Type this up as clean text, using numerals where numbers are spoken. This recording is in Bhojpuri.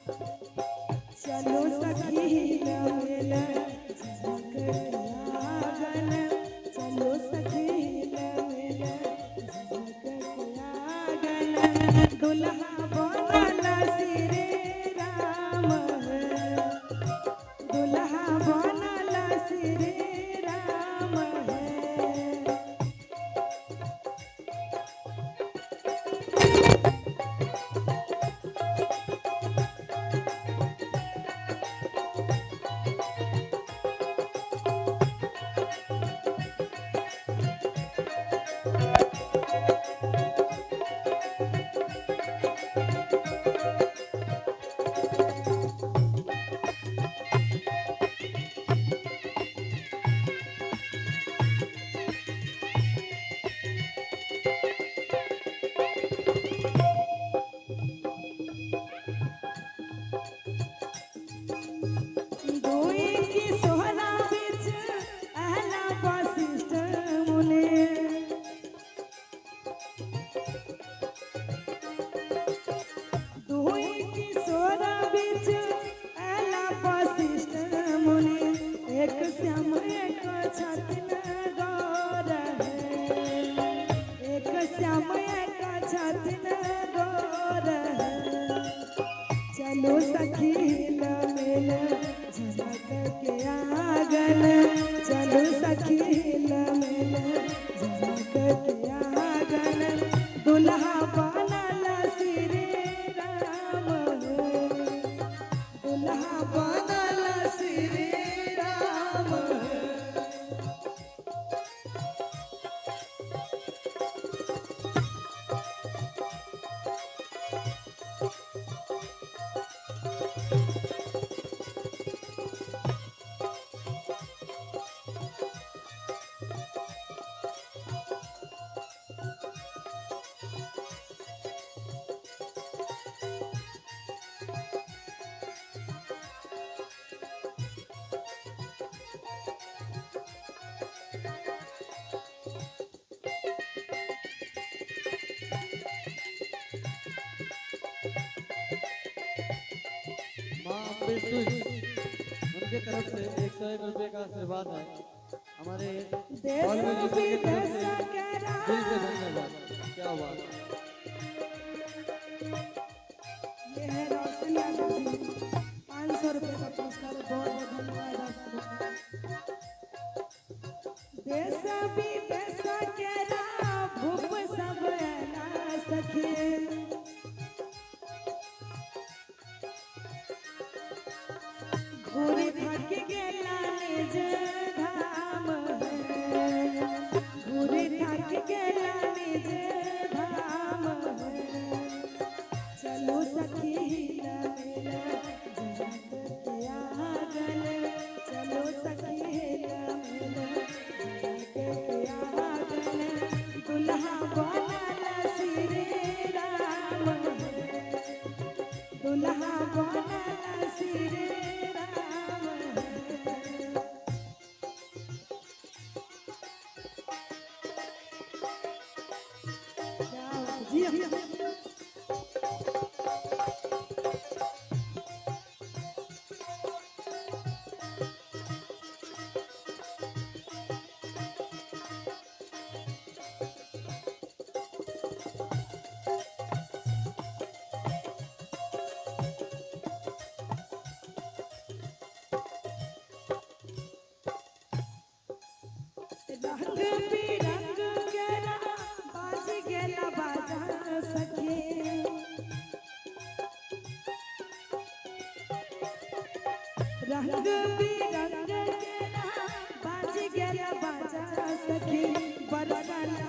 चलो सखी लमेला झमक आगन, चलो सखी लमेला झमक आगन, दुल्हा बनला श्री राम, दुल्हा बनला श्री राम है। चलो सखी लमेला झमक के आगन, चलो सखी लमेला झमक के आगन, दुल्हा बनला श्री राम, दुल्हा बनला श्री राम। उनके तरफ से 101 रुपये का आशीर्वाद है। हमारे देश की तरफ से विदेश दिल से धन्यवाद। क्या बात है। ये है रोशन यादव जी, 500 रुपये का पुरस्कार, बहुत बहुत धन्यवाद आपको। देश विदेश केरा भूप सब ना सके, घूरी थक गेला निज धाम है, घूरी थक गेला निज धाम है। चलो सखी लमेला झमक के आगन, चलो सखी लमेला झमक के आगन, दुल्हा बनला श्री राम, दुल्हा बनला श्री राम। जी रंग बिरंग गेला बाज गेला बाजा सखे, रंग बिरंग गेला बाज गेला बाजा सखे, बरसाला